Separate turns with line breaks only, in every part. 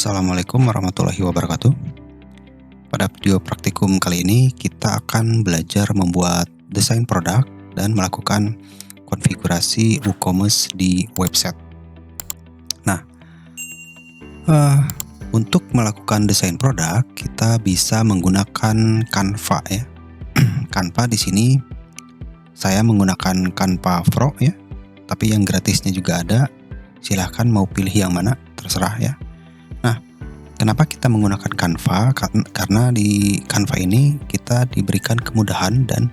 Assalamualaikum warahmatullahi wabarakatuh. Pada video praktikum kali ini kita akan belajar membuat desain produk dan melakukan konfigurasi WooCommerce di website. Nah, untuk melakukan desain produk kita bisa menggunakan Canva ya. Canva di sini saya menggunakan Canva Pro ya, tapi yang gratisnya juga ada. Silahkan mau pilih yang mana, terserah ya. Nah, kenapa kita menggunakan Canva? Karena di Canva ini kita diberikan kemudahan dan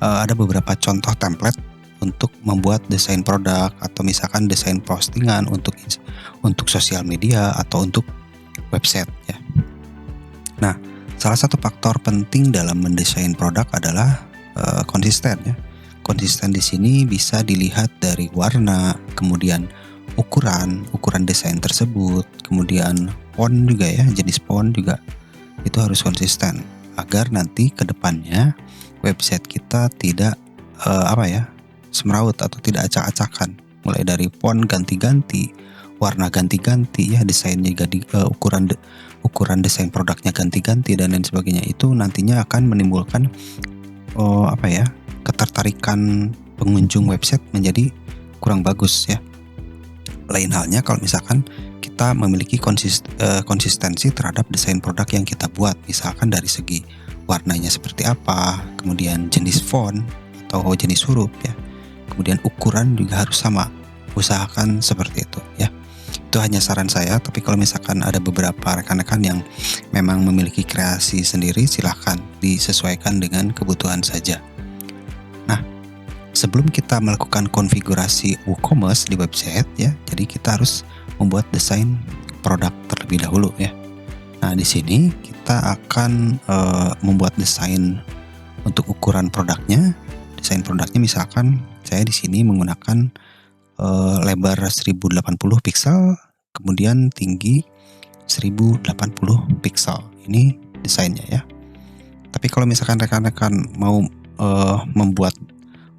ada beberapa contoh template untuk membuat desain produk atau misalkan desain postingan untuk sosial media atau untuk website ya. Nah, salah satu faktor penting dalam mendesain produk adalah konsisten ya. Konsisten di sini bisa dilihat dari warna, kemudian ukuran desain tersebut, kemudian font juga ya, jenis font juga itu harus konsisten agar nanti ke depannya website kita tidak semrawut atau tidak acak-acakan, mulai dari font ganti-ganti, warna ganti-ganti ya, desainnya ukuran desain produknya ganti-ganti dan lain sebagainya. Itu nantinya akan menimbulkan ketertarikan pengunjung website menjadi kurang bagus ya. Lain halnya kalau misalkan kita memiliki konsistensi terhadap desain produk yang kita buat, misalkan dari segi warnanya seperti apa, kemudian jenis font atau jenis huruf ya, kemudian ukuran juga harus sama, usahakan seperti itu ya. Itu hanya saran saya, tapi kalau misalkan ada beberapa rekan-rekan yang memang memiliki kreasi sendiri, silahkan disesuaikan dengan kebutuhan saja. Sebelum kita melakukan konfigurasi WooCommerce di website ya, jadi kita harus membuat desain produk terlebih dahulu ya. Nah, di sini kita akan membuat desain untuk ukuran produknya. Desain produknya misalkan saya di sini menggunakan lebar 1080 pixel, kemudian tinggi 1080 pixel. Ini desainnya ya. Tapi kalau misalkan rekan-rekan mau membuat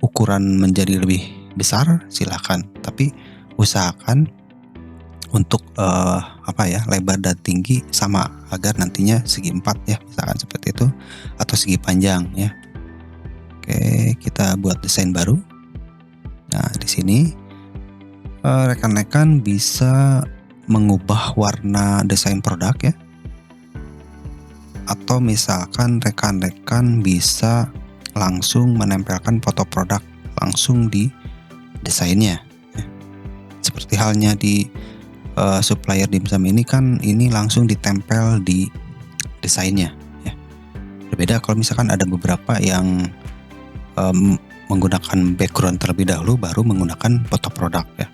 ukuran menjadi lebih besar, silakan. Tapi usahakan untuk lebar dan tinggi sama agar nantinya segi 4 ya, misalkan seperti itu, atau segi panjang ya. Oke, kita buat desain baru. Nah, di sini rekan-rekan bisa mengubah warna desain produk ya. Atau misalkan rekan-rekan bisa langsung menempelkan foto produk langsung di desainnya ya. Seperti halnya di supplier dimsum ini kan, ini langsung ditempel di desainnya ya. Berbeda kalau misalkan ada beberapa yang menggunakan background terlebih dahulu baru menggunakan foto produk ya.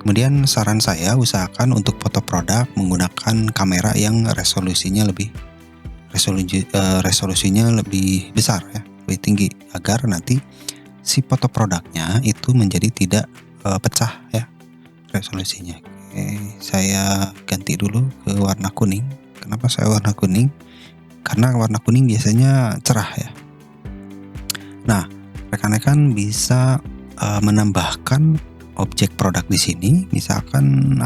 Kemudian saran saya, usahakan untuk foto produk menggunakan kamera yang resolusinya lebih besar ya, lebih tinggi, agar nanti si foto produknya itu menjadi tidak pecah ya resolusinya. Oke, saya ganti dulu ke warna kuning. Kenapa saya warna kuning? Karena warna kuning biasanya cerah ya. Nah, rekan-rekan bisa menambahkan objek produk di sini, misalkan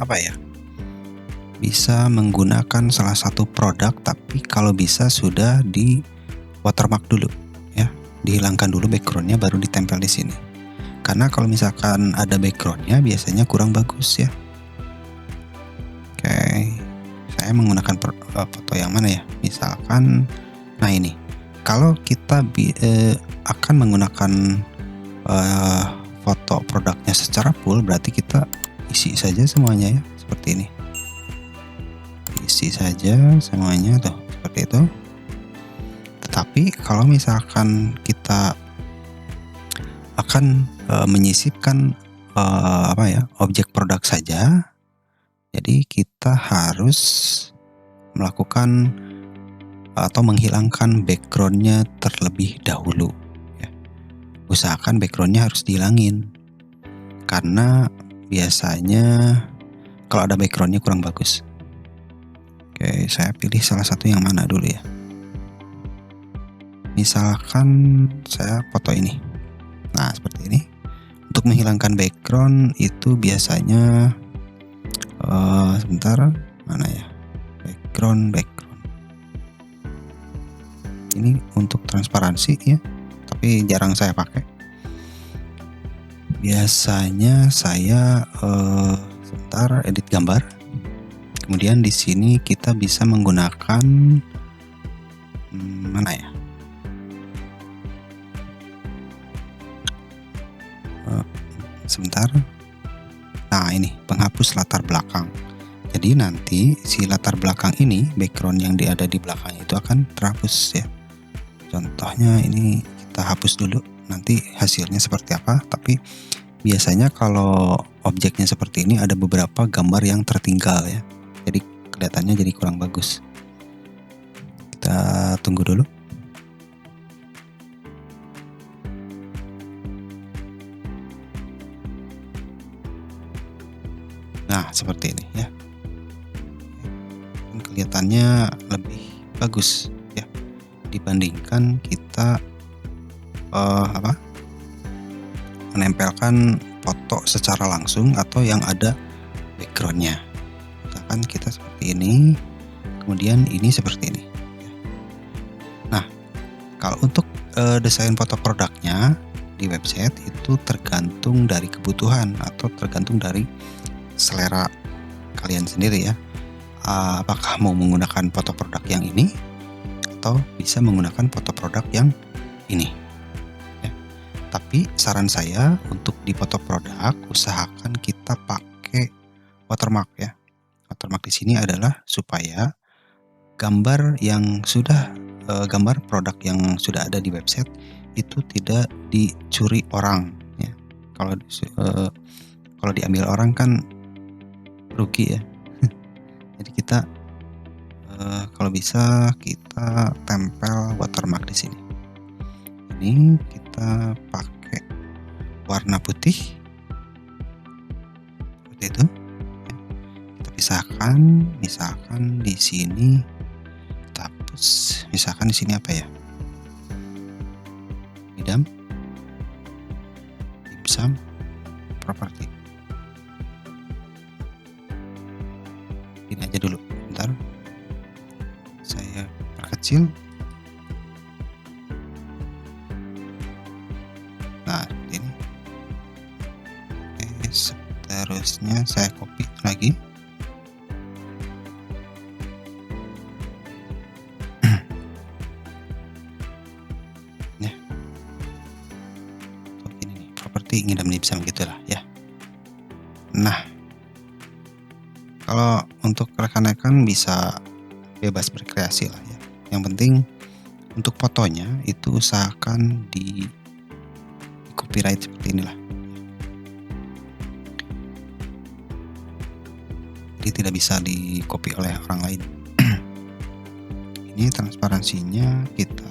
bisa menggunakan salah satu produk, tapi kalau bisa sudah di watermark dulu. Dihilangkan dulu backgroundnya baru ditempel di sini. Karena kalau misalkan ada backgroundnya biasanya kurang bagus ya. Oke, saya menggunakan foto yang mana ya? Misalkan, nah ini. Kalau kita akan menggunakan foto produknya secara full, berarti kita isi saja semuanya ya, seperti ini. Isi saja semuanya tuh, seperti itu. Tapi kalau misalkan kita akan menyisipkan objek produk saja, jadi kita harus melakukan atau menghilangkan backgroundnya terlebih dahulu ya. Usahakan backgroundnya harus dihilangin, karena biasanya kalau ada backgroundnya kurang bagus. Oke, saya pilih salah satu yang mana dulu ya. Misalkan saya foto ini. Nah, seperti ini. Untuk menghilangkan background itu biasanya sebentar, mana ya? background. Ini untuk transparansi ya, tapi jarang saya pakai. Biasanya saya sebentar edit gambar. Kemudian di sini kita bisa menggunakan mana ya? Sebentar. Nah, ini penghapus latar belakang. Jadi nanti si latar belakang ini, background yang ada di belakang itu akan terhapus ya. Contohnya ini kita hapus dulu, nanti hasilnya seperti apa. Tapi biasanya kalau objeknya seperti ini ada beberapa gambar yang tertinggal ya. Jadi kelihatannya jadi kurang bagus. Kita tunggu dulu. Nah, seperti ini ya. Kelihatannya lebih bagus ya dibandingkan kita menempelkan foto secara langsung atau yang ada backgroundnya. Misalkan kita seperti ini, kemudian ini seperti ini. Nah, kalau untuk desain foto produknya di website itu tergantung dari kebutuhan atau tergantung dari selera kalian sendiri ya. Apakah mau menggunakan foto produk yang ini atau bisa menggunakan foto produk yang ini ya. Tapi saran saya untuk di foto produk usahakan kita pakai watermark ya. Watermark di sini adalah supaya gambar yang sudah gambar produk yang sudah ada di website itu tidak dicuri orang ya. Kalau diambil orang kan rugi ya. Jadi kita kalau bisa kita tempel watermark di sini. Ini kita pakai warna putih seperti itu. Kita pisahkan, misalkan di sini kita hapus. Misalkan di sini apa ya? Dimsum property. Ini aja dulu, bentar. Saya perkecil. Nah, ini. Oke, seterusnya saya copy lagi. Ya. Ini nih, properti ngidam bisa begitulah ya. Nah, kalau untuk rekan-rekan bisa bebas berkreasi lah ya. Yang penting untuk fotonya itu usahakan di copyright seperti inilah. Jadi tidak bisa di copy oleh orang lain. Ini transparansinya kita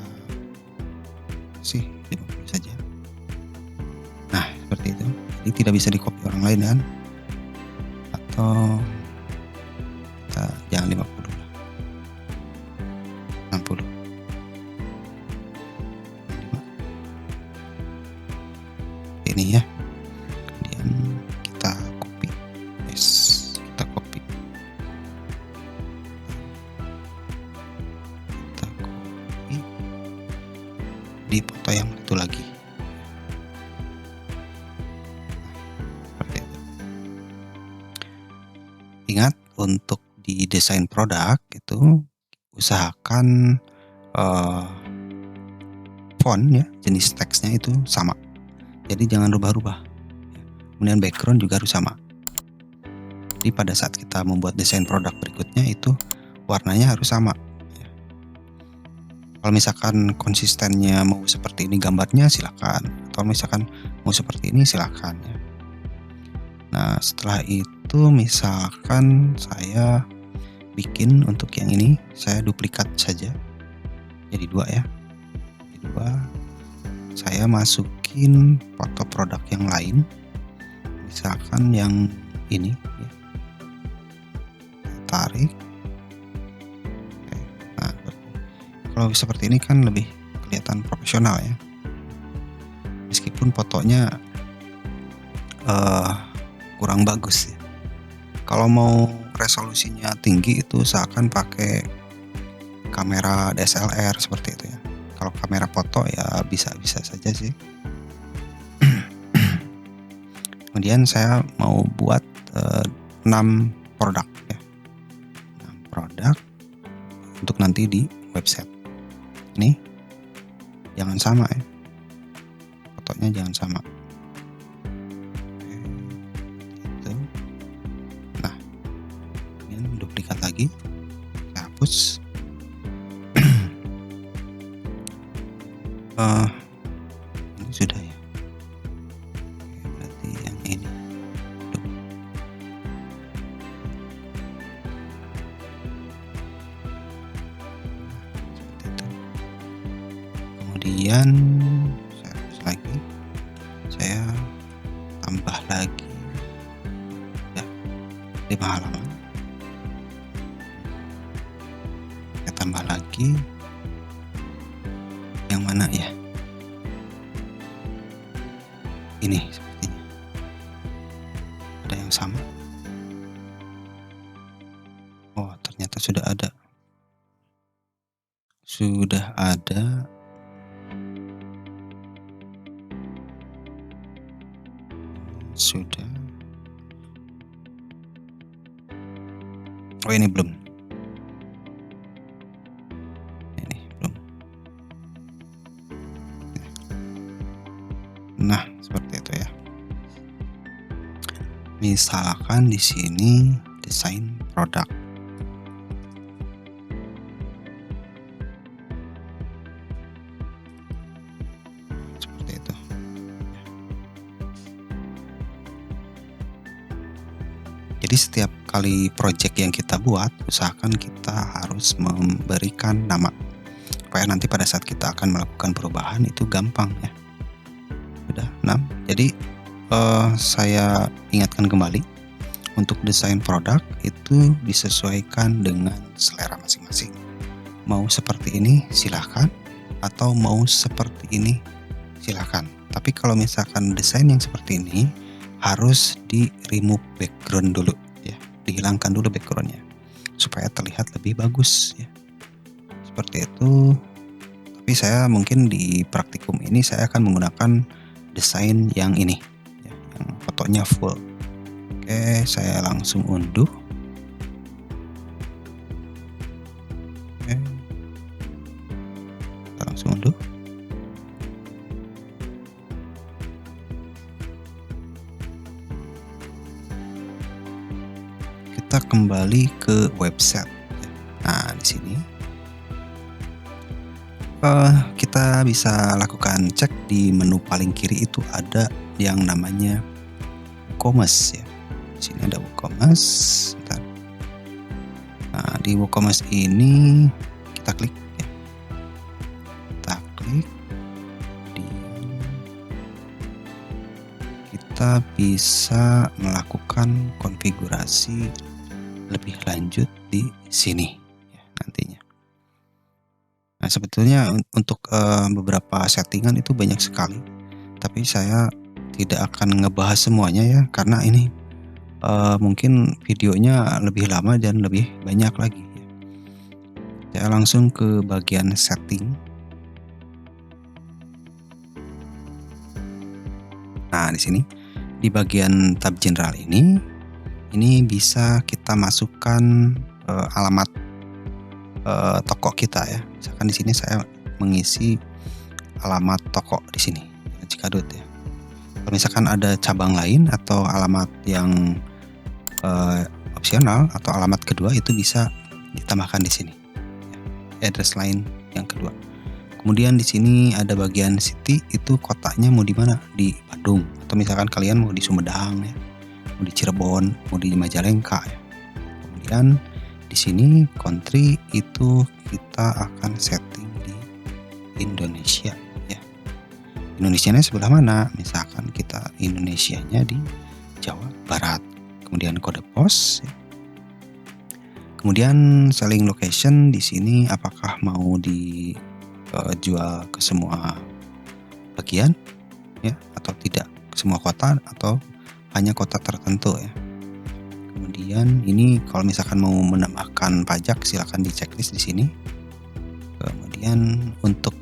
kasih 50 saja. Nah, seperti itu. Jadi tidak bisa di copy orang lain kan? Atau jangan 50 lah, 60. Ini ya. Kemudian kita copy. Yes, kita copy. Kita copy di foto yang itu lagi. Seperti itu. Ingat untuk di desain produk itu usahakan font ya, jenis teksnya itu sama. Jadi jangan rubah-rubah. Kemudian background juga harus sama. Jadi pada saat kita membuat desain produk berikutnya itu warnanya harus sama. Kalau misalkan konsistennya mau seperti ini gambarnya silakan. Atau misalkan mau seperti ini silakan ya. Nah, setelah itu misalkan saya bikin untuk yang ini, saya duplikat saja jadi 2 ya. Jadi 2, saya masukin foto produk yang lain, misalkan yang ini ya. Tarik. Oke. Nah, kalau seperti ini kan lebih kelihatan profesional ya, meskipun fotonya kurang bagus ya. Kalau mau resolusinya tinggi itu usahakan pakai kamera DSLR seperti itu ya. Kalau kamera foto ya bisa-bisa saja sih. Kemudian saya mau buat 6 produk ya. 6 produk untuk nanti di website. Ini jangan sama ya. Fotonya jangan sama. Itu. Nah, ini duplikat lagi. Saya hapus. Ini sudah ya. Berarti yang ini. Seperti itu. Kemudian saya hapus lagi. Saya tambah lagi ya 5 halaman. Saya tambah lagi. Yang mana ya? Ini sepertinya. Ada yang sama. Oh, ternyata sudah ada. Sudah ada. Sudah. Oh, ini belum. Ini belum. Nah, seperti itu ya. Misalkan di sini desain produk. Seperti itu. Jadi setiap kali project yang kita buat, usahakan kita harus memberikan nama supaya nanti pada saat kita akan melakukan perubahan itu gampang ya. Sudah 6. Jadi saya ingatkan kembali, untuk desain produk itu disesuaikan dengan selera masing-masing. Mau seperti ini silahkan, atau mau seperti ini silahkan. Tapi kalau misalkan desain yang seperti ini, harus di remove background dulu ya, dihilangkan dulu backgroundnya supaya terlihat lebih bagus ya. Seperti itu. Tapi saya mungkin di praktikum ini saya akan menggunakan desain yang ini ya, yang fotonya full. Oke, saya langsung unduh. Oke, kita langsung unduh. Kita kembali ke website. Nah, di sini kita bisa lakukan cek di menu paling kiri itu ada yang namanya WooCommerce ya. Di sini ada WooCommerce. Bentar. Nah, di WooCommerce ini kita klik ya. Kita klik. Kita bisa melakukan konfigurasi lebih lanjut di sini ya nantinya. Nah, sebetulnya untuk beberapa settingan itu banyak sekali, tapi saya tidak akan ngebahas semuanya ya, karena ini mungkin videonya lebih lama dan lebih banyak lagi ya. Saya langsung ke bagian setting. Nah, di sini di bagian tab general ini bisa kita masukkan alamat toko kita ya. Misalkan di sini saya mengisi alamat toko di sini Cikadut ya. Kalau misalkan ada cabang lain atau alamat yang opsional atau alamat kedua, itu bisa ditambahkan di sini ya, address line yang kedua. Kemudian di sini ada bagian city, itu kotanya mau di mana? Di Bandung, atau misalkan kalian mau di Sumedang ya, mau di Cirebon, mau di Majalengka ya. Kemudian di sini country itu kita akan setting di Indonesia ya. Indonesianya sebelah mana? Misalkan kita Indonesianya di Jawa Barat. Kemudian kode pos ya. Kemudian selling location di sini apakah mau dijual ke semua bagian ya, atau tidak, ke semua kota atau hanya kota tertentu ya. Kemudian ini kalau misalkan mau menambahkan pajak silakan di checklist di sini. Kemudian untuk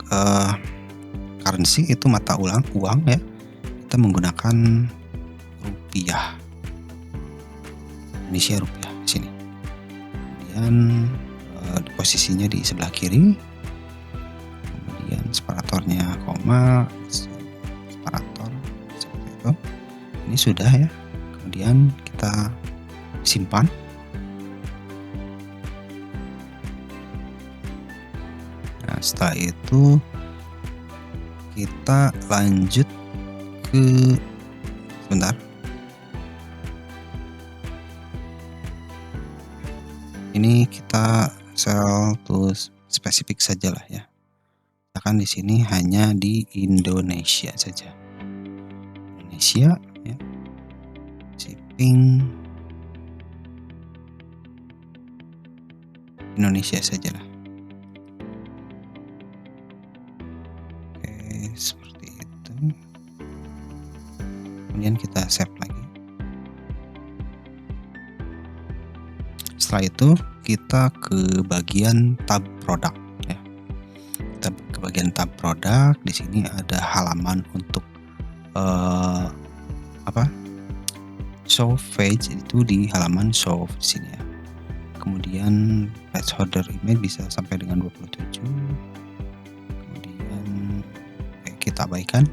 currency itu mata uang ya, kita menggunakan rupiah, Indonesia rupiah di sini. Kemudian posisinya di sebelah kiri. Kemudian separatornya koma, separator seperti itu. Ini sudah ya. Kemudian kita simpan. Nah, setelah itu kita lanjut ke sebentar. Ini kita sell to spesifik saja lah ya. Misalkan di sini hanya di Indonesia saja. Indonesia ya. Shipping Indonesia saja lah. Oke, seperti itu. Kemudian kita save lagi. Setelah itu kita ke bagian tab produk ya. Kita ke bagian tab produk. Di sini ada halaman untuk show page, itu di halaman show di sini ya. Kemudian placeholder email bisa sampai dengan 27. Kemudian kita abaikan.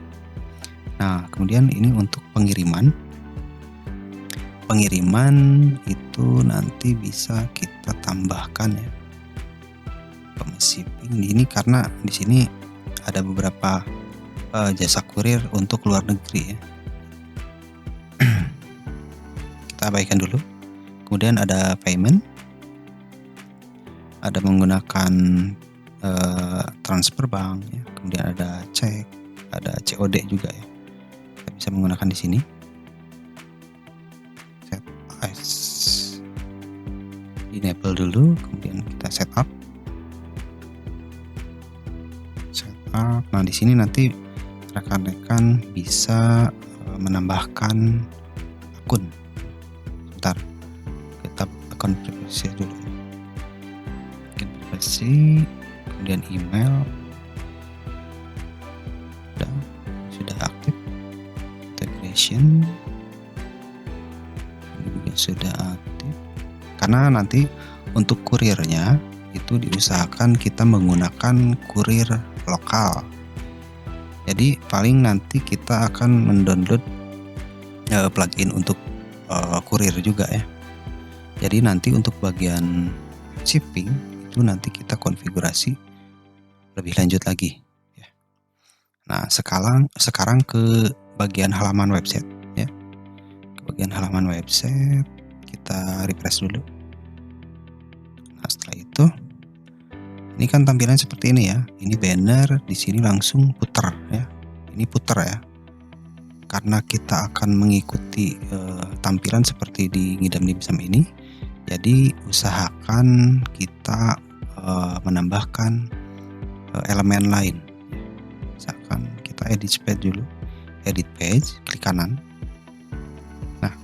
Nah, kemudian ini untuk pengiriman. Pengiriman itu nanti bisa kita tambahkan ya. Shipping ini karena di sini ada beberapa jasa kurir untuk luar negeri ya. Kita abaikan dulu. Kemudian ada payment. Ada menggunakan transfer bank ya. Kemudian ada cek, ada COD juga ya. Kita bisa menggunakan di sini. Enable dulu, kemudian kita setup. Nah, di sini nanti rekan-rekan bisa menambahkan akun. Bentar, kita akun privasi dulu. Akun privasi, kemudian email. Sudah aktif. Integration juga sudah aktif. Karena nanti untuk kurirnya itu diusahakan kita menggunakan kurir lokal. Jadi paling nanti kita akan mendownload plugin untuk kurir juga ya. Jadi nanti untuk bagian shipping itu nanti kita konfigurasi lebih lanjut lagi ya. Nah, sekarang ke bagian halaman website ya. Ke bagian halaman website kita refresh dulu. Nah, setelah itu ini kan tampilan seperti ini ya. Ini banner, di sini langsung putar ya. Ini putar ya. Karena kita akan mengikuti tampilan seperti di Ngidam Dimsum ini. Jadi usahakan kita menambahkan elemen lain. Misalkan kita edit page dulu. Edit page, klik kanan. Nah,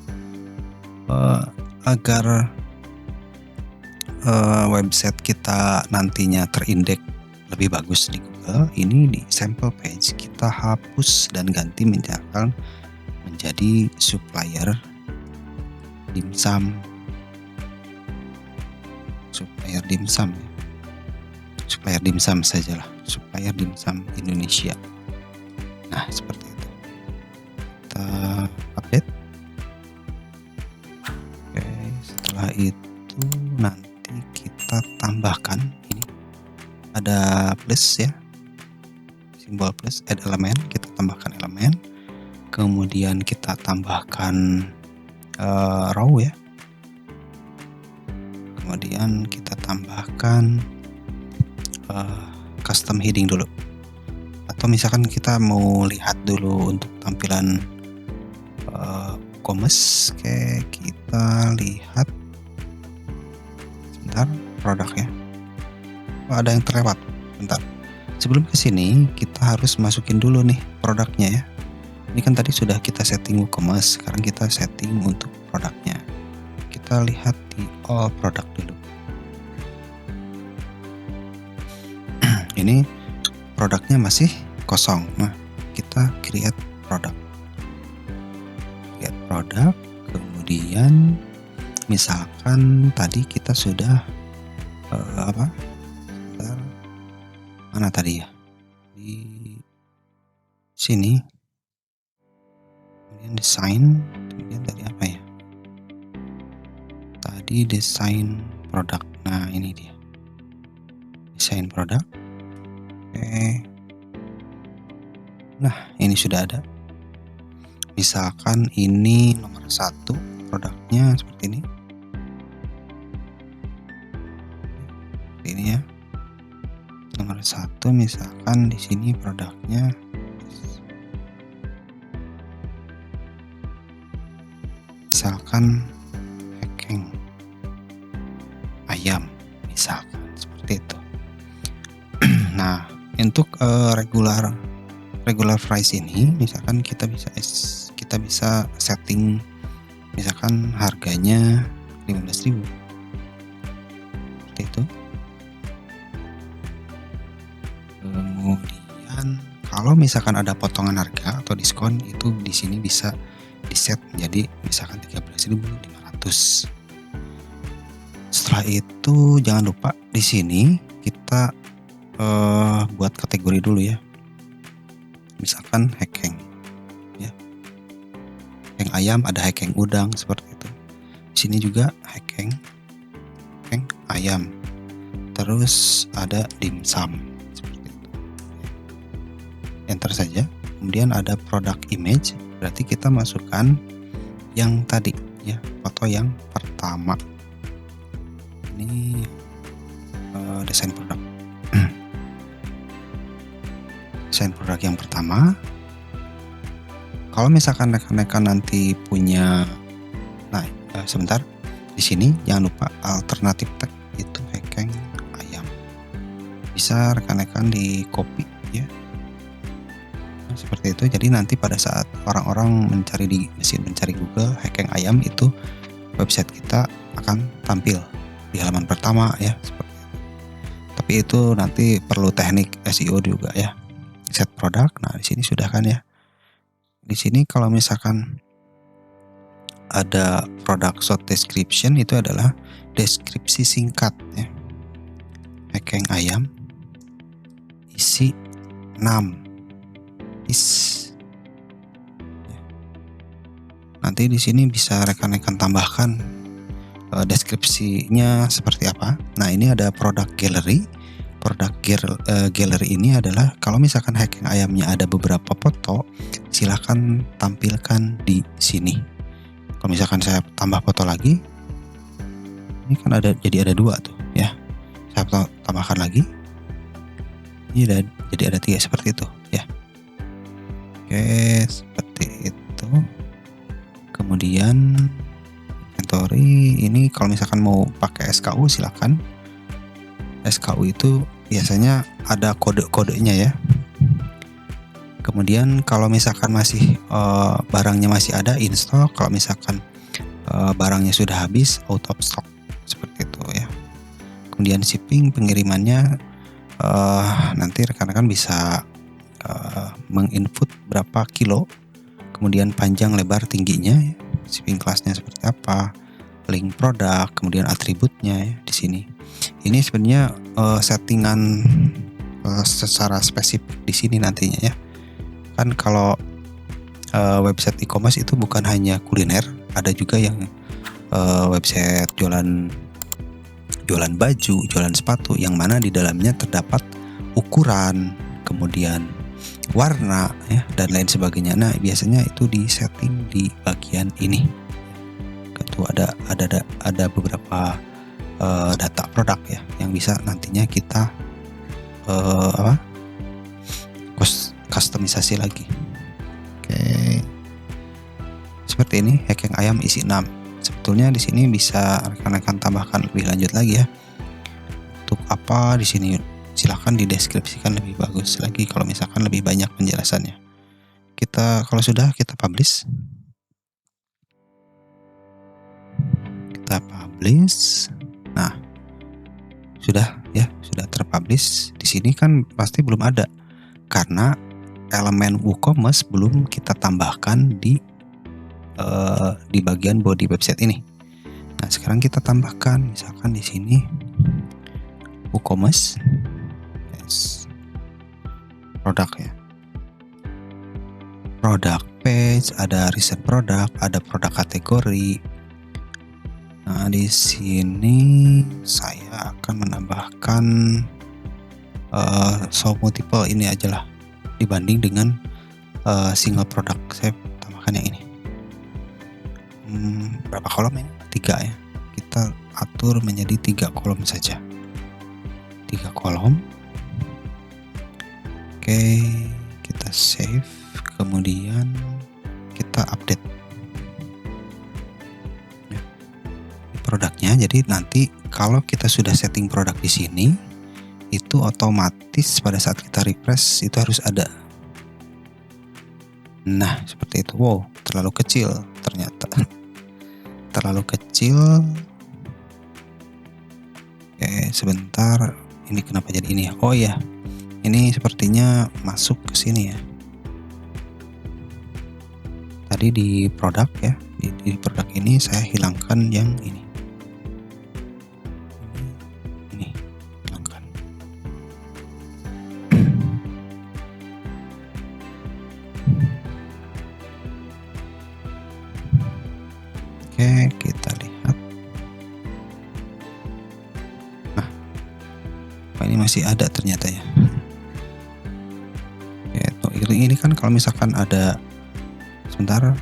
agar website kita nantinya terindeks lebih bagus di Google, ini di sample page kita hapus dan ganti menjadi supplier dimsum. Supplier dimsum ya. Supplier dimsum sajalah, supplier dimsum Indonesia. Nah, seperti itu. Kita update. Oke, setelah itu nanti kita tambahkan ini ada plus ya, simbol plus, add elemen, kita tambahkan elemen, kemudian kita tambahkan row ya, kemudian kita tambahkan custom heading dulu, atau misalkan kita mau lihat dulu untuk tampilan commerce, kayak kita lihat sebentar produknya. Oh, ada yang terlewat. Bentar. Sebelum ke sini kita harus masukin dulu nih produknya ya. Ini kan tadi sudah kita setting WooCommerce, sekarang kita setting untuk produknya. Kita kita lihat di all product dulu. Ini produknya masih kosong. Nah, kita create produk. Create produk, kemudian misalkan tadi kita sudah mana tadi ya? Di sini. Kemudian desain, kemudian tadi apa ya? Tadi desain produk. Nah, ini dia. Desain produk. Oke. Nah, ini sudah ada. Misalkan ini nomor 1 produknya seperti ini. Seperti ini ya. Nomor 1 misalkan di sini produknya misalkan hacking ayam, misalkan seperti itu. Nah, untuk regular price ini misalkan kita bisa setting misalkan harganya 15.000 seperti itu. Kemudian kalau misalkan ada potongan harga atau diskon, itu di sini bisa di-set menjadi misalkan 13.500. Setelah itu jangan lupa di sini kita buat kategori dulu ya. Misalkan hacking ya. Hacking ayam, ada hacking udang seperti itu. Di sini juga hacking ayam. Terus ada dimsum seperti itu. Enter saja. Kemudian ada product image, berarti kita masukkan yang tadi ya, foto yang pertama. Ini desain produk. Desain produk yang pertama. Kalau misalkan rekan-rekan nanti punya, sebentar, di sini jangan lupa alternatif tag itu hacking ayam. Bisa rekan-rekan di copy ya. Nah, seperti itu. Jadi nanti pada saat orang-orang mencari di mesin mencari Google hacking ayam, itu website kita akan tampil di halaman pertama ya. Seperti itu. Tapi itu nanti perlu teknik SEO juga ya. Set produk. Nah, di sini sudah kan ya. Di sini kalau misalkan ada product short description, itu adalah deskripsi singkat ya. Hacking ayam, isi 6 piece. Nanti di sini bisa rekan-rekan tambahkan deskripsinya seperti apa. Nah, ini ada product gallery. Product gallery ini adalah kalau misalkan hacking ayamnya ada beberapa foto, silahkan tampilkan di sini. Kalau misalkan saya tambah foto lagi, ini kan jadi ada 2 tuh ya. Saya tambahkan lagi, ini jadi ada 3 seperti itu ya. Oke, seperti itu. Kemudian inventory ini kalau misalkan mau pakai SKU silahkan. SKU itu biasanya ada kode-kodenya ya. Kemudian kalau misalkan masih barangnya masih ada, in stock. Kalau misalkan barangnya sudah habis, out of stock seperti itu ya. Kemudian shipping, pengirimannya nanti rekan-rekan bisa menginput berapa kilo, kemudian panjang lebar tingginya ya. Shipping kelasnya seperti apa, link produk, kemudian atributnya ya di sini. Ini sebenarnya settingan secara spesifik di sini nantinya ya. Kan kalau website e-commerce itu bukan hanya kuliner, ada juga yang website jualan baju, jualan sepatu, yang mana di dalamnya terdapat ukuran, kemudian warna ya, dan lain sebagainya. Nah, biasanya itu di setting di bagian ini. Itu ada beberapa data produk ya yang bisa nantinya kita kustomisasi lagi. Oke. Seperti ini hacking ayam isi 6. Sebetulnya di sini bisa rekan-rekan tambahkan lebih lanjut lagi ya. Untuk apa di sini silahkan dideskripsikan lebih bagus lagi kalau misalkan lebih banyak penjelasannya. Kalau sudah kita publish. Kita publish. Nah, sudah terpublish. Di sini kan pasti belum ada karena elemen WooCommerce belum kita tambahkan di bagian body website ini. Nah, sekarang kita tambahkan, misalkan di sini WooCommerce, produk ya, produk page, ada recent produk, ada produk kategori. Nah, di sini saya akan menambahkan show multiple ini aja lah, dibanding dengan single produk. Saya tambahkan yang ini. Berapa kolom ini? 3 ya. Kita atur menjadi 3 kolom saja. 3 kolom. Oke, kita save, kemudian kita update ya, produknya. Jadi nanti kalau kita sudah setting produk di sini, itu otomatis pada saat kita refresh itu harus ada. Nah, seperti itu. Wow, terlalu kecil ternyata. Terlalu kecil. Oke, sebentar. Ini kenapa jadi ini? Oh ya, ini sepertinya masuk ke sini ya. Tadi di produk ya, di produk ini saya hilangkan yang ini. Ini hilangkan. Oke, kita lihat. Nah, ini masih ada ternyata ya. Oke, ini kan kalau misalkan ada, sebentar,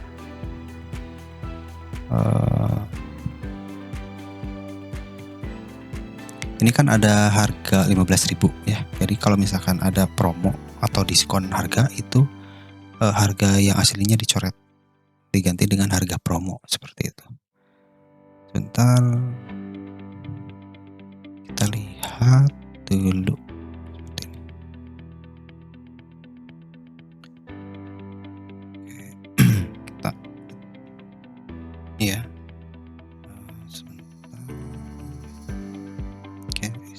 ini kan ada harga 15.000 ya. Jadi kalau misalkan ada promo atau diskon harga, itu harga yang aslinya dicoret, diganti dengan harga promo, seperti itu. Sebentar, kita lihat dulu seperti ini. Kita ya,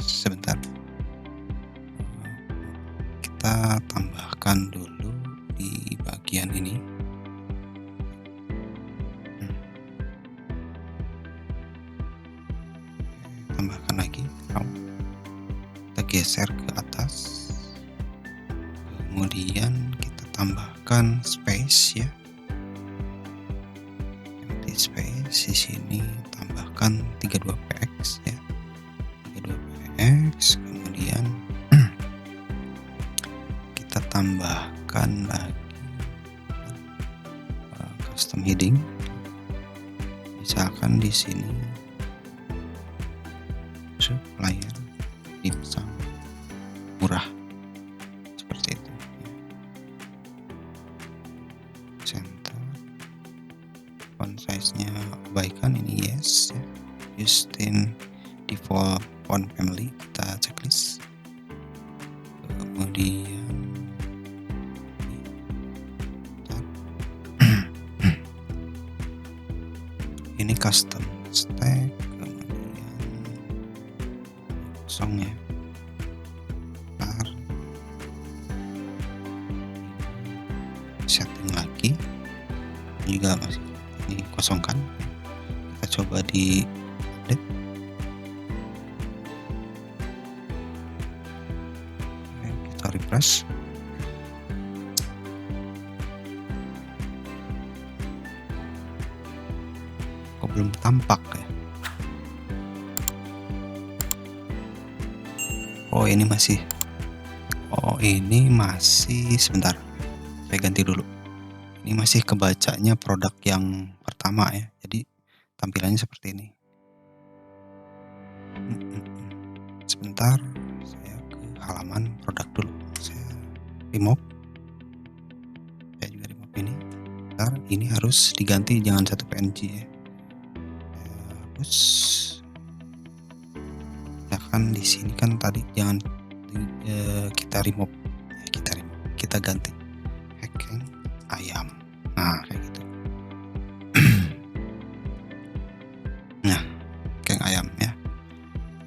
sebentar, kita tambahkan dulu di bagian ini. Tambahkan lagi, kita geser ke atas, kemudian kita tambahkan space ya, empty space. Di sini tambahkan 32px ya, 32px. Kemudian kita tambahkan lagi custom heading, misalkan di sini supplier dimsum murah, seperti itu. Center, font size-nya abaikan, ini yes ya. Use default font family, kita checklist. Kemudian ini custom stack, kosong ya. Ntar setting lagi, ini juga masih ini kosongkan. Kita coba di update. Oke, kita refresh. Kok belum tampak ya? Oh, ini masih. Oh, ini masih, sebentar. Saya ganti dulu. Ini masih kebacanya produk yang pertama ya. Jadi tampilannya seperti ini. Sebentar, saya ke halaman produk dulu. Saya remove. Saya juga remove ini. Bentar, ini harus diganti, jangan satu PNG ya. Hapus. Kan di sini kan tadi jangan kita remove ya, kita ganti hacking ayam. Nah, kayak gitu. Nah, ayam ya.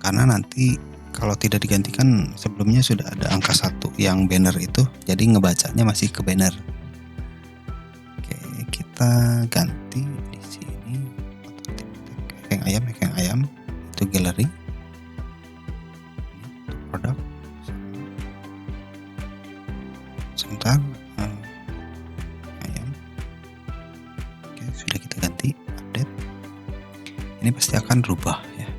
Karena nanti kalau tidak digantikan sebelumnya sudah ada angka 1 yang banner itu, jadi ngebacanya masih ke banner. Oke, kita ganti di sini hekeng ayam itu gallery. Untuk produk sebentar ayam. Oke, sudah kita ganti, update. Ini pasti akan rubah ya.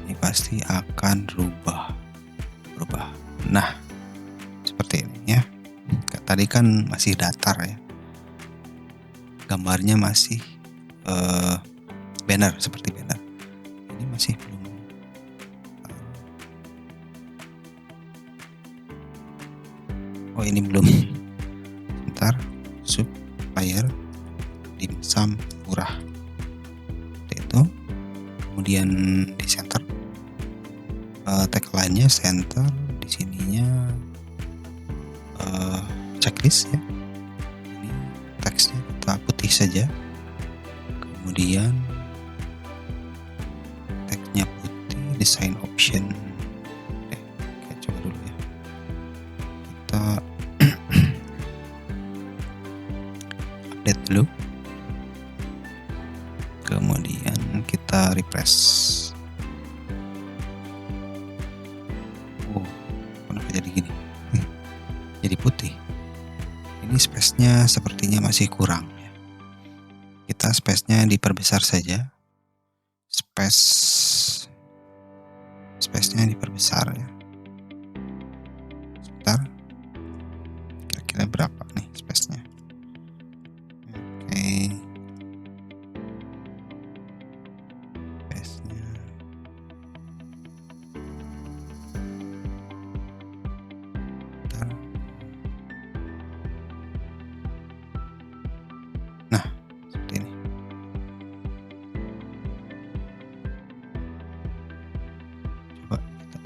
Ini pasti akan berubah. Nah, seperti ini ya. Tadi kan masih datar ya. Gambarnya masih banner, seperti banner. Ini masih belum. Oh, ini belum. Sebentar. Supplier dimsum murah. Itu. Kemudian di center. Tagline-nya center, di sininya checklist ya. Ini teksnya kita putih saja. Kemudian tagnya putih, design option. Oke, coba dulu ya. Kita update dulu. Kemudian kita refresh. Kenapa jadi gini? Jadi putih. Ini space-nya sepertinya masih kurang ya. Kita space-nya diperbesar saja. Space-nya diperbesar ya. Sebentar. Kira-kira berapa nih space-nya? Oke. Space-nya. Nah, seperti ini. Coba kita.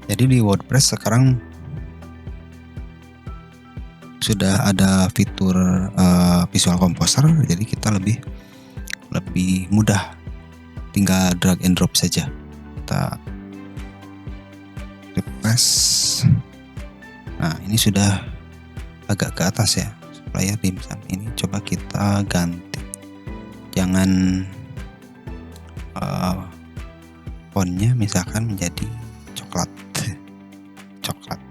Jadi di WordPress sekarang sudah ada fitur Visual Composer, jadi kita lebih mudah, tinggal drag and drop saja. Kita refresh. Nah, ini sudah agak ke atas ya, supplier dimsum. Ini coba kita ganti, jangan fontnya misalkan menjadi coklat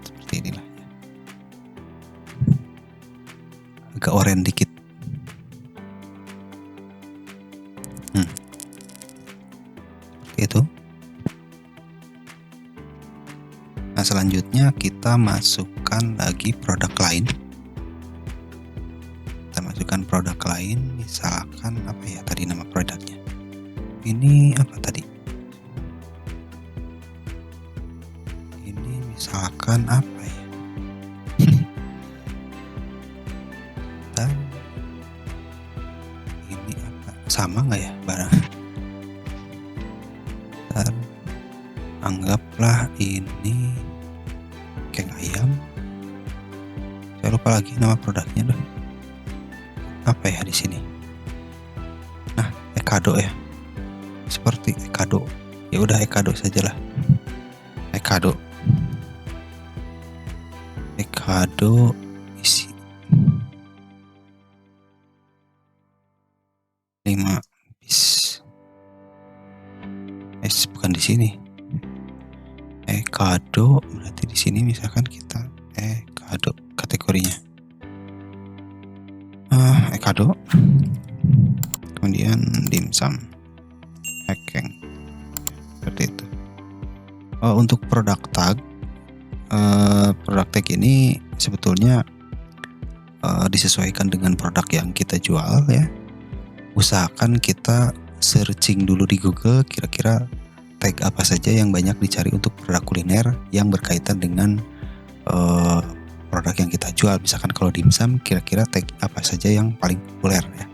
seperti inilah ya. Agak oranye dikit. Seperti itu. Nah, selanjutnya kita masukkan lagi produk lain. Misalkan apa ya tadi nama produknya? Ini apa tadi? Ini misalkan apa ya? Dan ini apa? Sama nggak ya barang? Dan anggaplah ini keng ayam. Saya lupa lagi nama produknya deh. Apa ya di sini? Nah, Ekado ya. Seperti Ekado. Ya udah Ekado sajalah. Ekado isi 5 piece. Bukan di sini. Ekado berarti di sini misalkan kita Ekado kategorinya. Ekado. Kemudian dimsum. Hekeng. Seperti itu. Untuk produk tag ini sebetulnya disesuaikan dengan produk yang kita jual ya. Usahakan kita searching dulu di Google kira-kira tag apa saja yang banyak dicari untuk produk kuliner yang berkaitan dengan produk yang kita jual. Misalkan kalau dimsum, kira-kira tag apa saja yang paling populer ya.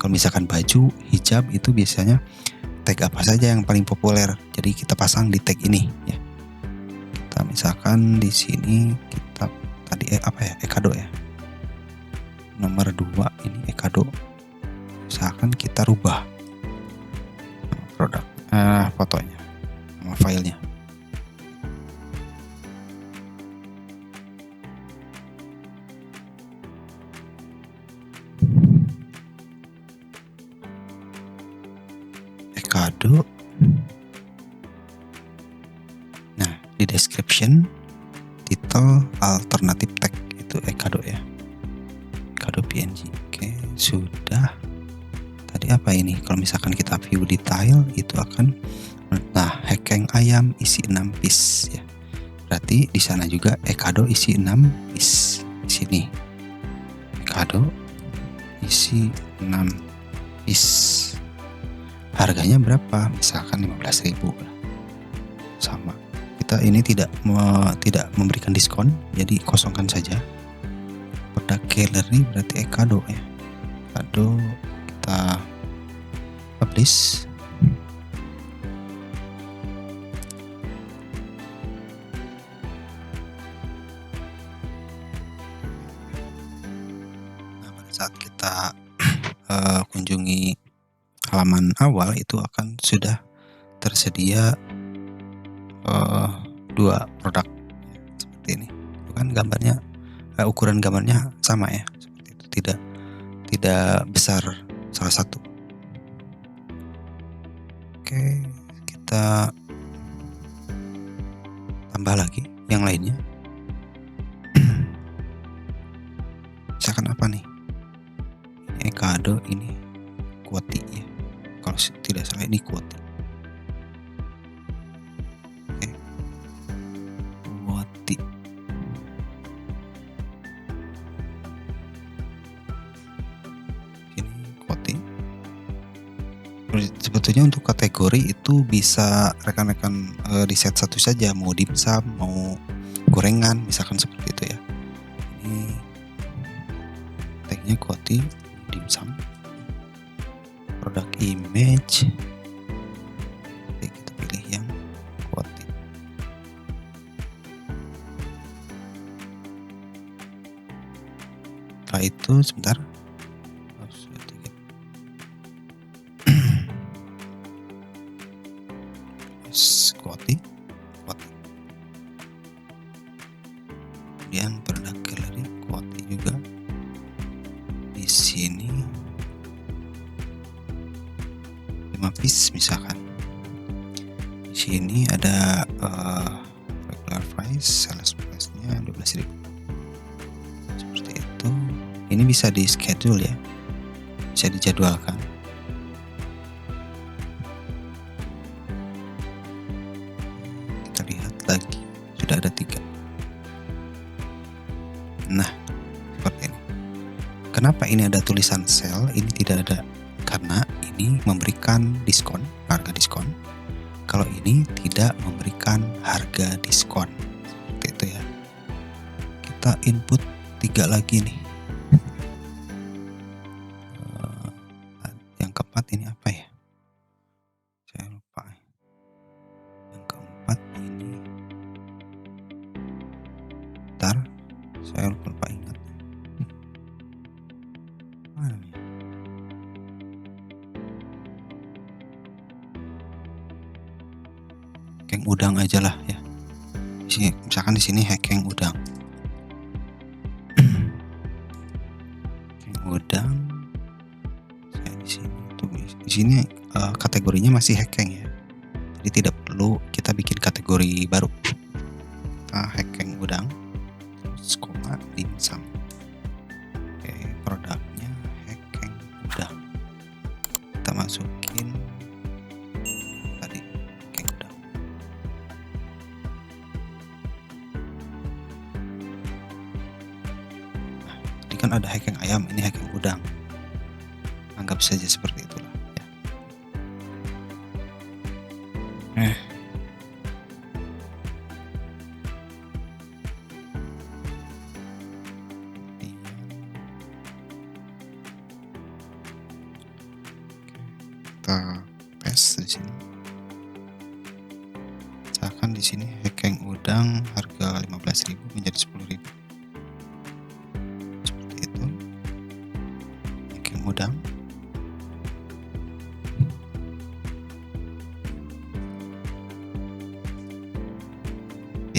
Kalau misalkan baju, hijab, itu biasanya tag apa saja yang paling populer. Jadi kita pasang di tag ini ya. Kita misalkan di sini kita tadi apa ya? Ekado ya. Nomor 2 ini Ekado. Misalkan misalkan kita rubah nama produk, fotonya, nama filenya. Ekado. Nah, di description, title, alternative tag itu Ekado ya. Ekado PNG. Oke, sudah. Tadi apa ini? Kalau misalkan kita view detail itu akan, nah, hekeng ayam isi 6 piece ya. Berarti di sana juga Ekado isi 6 piece. Di sini Ekado isi 6 piece. Harganya berapa? Misalkan 15.000 lah. Sama. Kita ini tidak memberikan diskon, jadi kosongkan saja. Produk gallery berarti Ekado ya. Ekado kita publish. Nah, pada saat kita kunjungi halaman awal itu akan sudah tersedia 2 produk seperti ini. Itu kan gambarnya, ukuran gambarnya sama ya, seperti itu, tidak besar salah satu. Oke, kita tambah lagi yang lainnya. Misalkan apa nih? Ini Ekado, ini Quoty ya. Kalau tidak salah ini Quoty. Oke. Quoty. Ini Quoty. Sebetulnya untuk kategori itu bisa rekan-rekan di set satu saja, mau dimsum, mau gorengan, misalkan seperti itu ya. Ini tagnya Quoty, dimsum. Produk image, oke, kita pilih yang Quoty. Setelah itu sebentar, Quoty, kemudian produk gallery Quoty juga. Di sini 5 piece misalkan. Di sini ada regular price, sales price-nya 12.000. Seperti itu. Ini bisa di schedule ya. Bisa dijadwalkan. Kita lihat lagi, sudah ada 3. Nah, seperti ini. Kenapa ini ada tulisan sale, ini tidak ada? Karena ini memberikan diskon, harga diskon. Kalau ini tidak memberikan harga diskon. Seperti itu ya. Kita input 3 lagi nih. Yang keempat ini apa ya? Saya lupa. Yang keempat ini, bentar, saya lupa ingat. Mana nih? Hekeng udang aja lah ya. Misalkan di sini hekeng udang. Hekeng udang. Saya di sini tuh, di sini kategorinya masih hekeng ya. Jadi tidak perlu kita bikin kategori baru. Hekeng udang, terus koma dimsum. Oke, produknya hekeng udang. Kita masukin tadi hekeng udang. Nah, tadi kan ada hekeng ayam, ini hekeng udang. Anggap saja seperti itulah ya. Kita paste di sini. Misalkan di sini hekeng udang harga 15.000 menjadi 10.000. Seperti itu. Hekeng udang.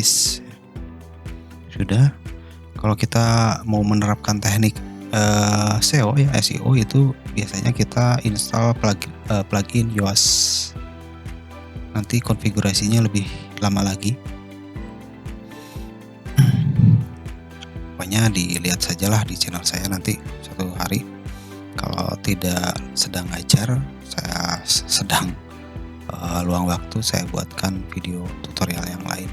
gratis. Sudah. Kalau kita mau menerapkan teknik SEO ya, SEO itu biasanya kita install plugin Yoast. Nanti konfigurasinya lebih lama lagi. Pokoknya dilihat sajalah di channel saya nanti suatu hari. Kalau tidak sedang ngajar, saya sedang luang waktu, saya buatkan video tutorial yang lain.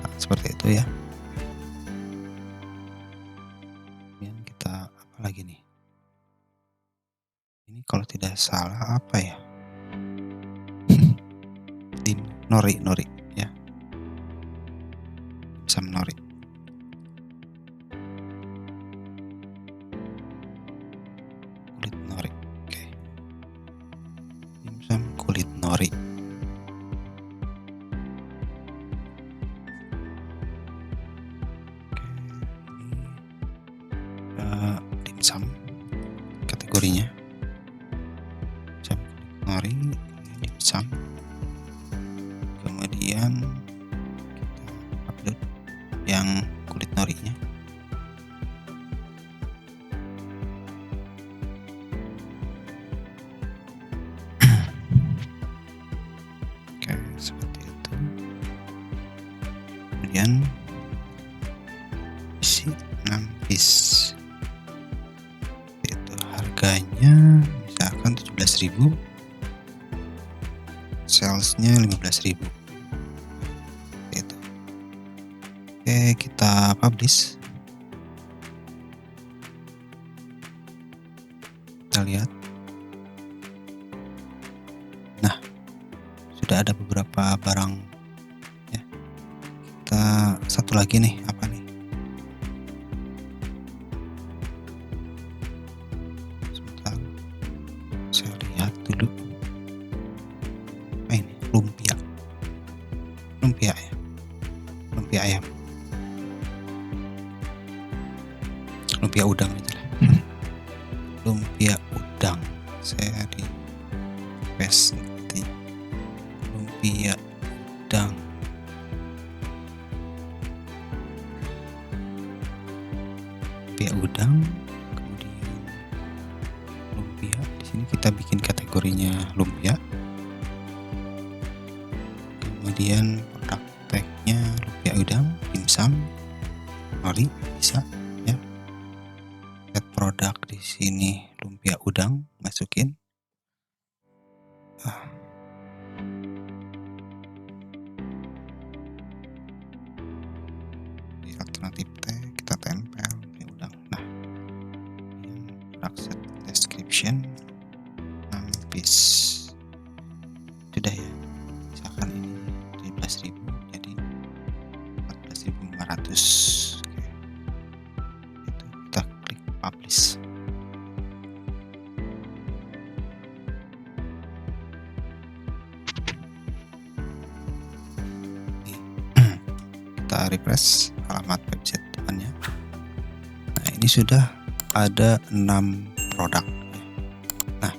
Nah, seperti itu ya. Kemudian kita apa lagi nih? Ini kalau tidak salah apa ya? Nori ya. Dimsum nori. Kulit nori. Oke. Dimsum kulit nori. Dimsum kategorinya. Dimsum kulit nori, dimsum. Kemudian kita upload yang kulit norinya. Oke, seperti itu. Kemudian isi 6 piece. Itu harganya misalkan 17.000. Salesnya 15.000. Itu. Oke, kita publish. Kita lihat. Nah, sudah ada beberapa barang ya. Kita satu lagi nih, apa nih? Sebentar, saya lihat dulu. Ini lumpia ya, lumpia ayam, lumpia udang aja lah. Lumpia udang, saya di paste nanti. Lumpia udang, kemudian lumpia. Di sini kita bikin kategorinya lumpia. Kemudian produk tagnya lumpia udang, dimsum, nori bisa ya. Add produk di sini lumpia udang, masukin. Di alternatif tag kita tempel lumpia udang. Nah, product description 6 piece. Sudah ya. Misalkan ini 17.000 jadi 14.500. Oke. Itu kita klik publish. Kita refresh alamat website depannya. Nah, ini sudah ada 6 produk. Nah,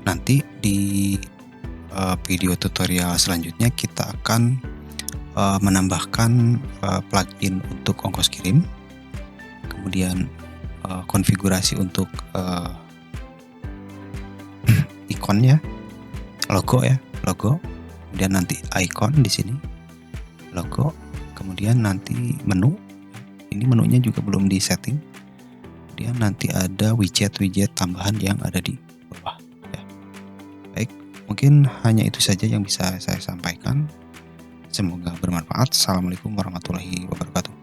nanti di video tutorial selanjutnya kita akan menambahkan plugin untuk ongkos kirim, kemudian konfigurasi untuk ikonnya, logo, kemudian nanti icon di sini, logo, kemudian nanti menu. Ini menunya juga belum di setting. Kemudian nanti ada widget tambahan yang ada di bawah ya. Baik, mungkin hanya itu saja yang bisa saya sampaikan. Semoga bermanfaat. Assalamualaikum warahmatullahi wabarakatuh.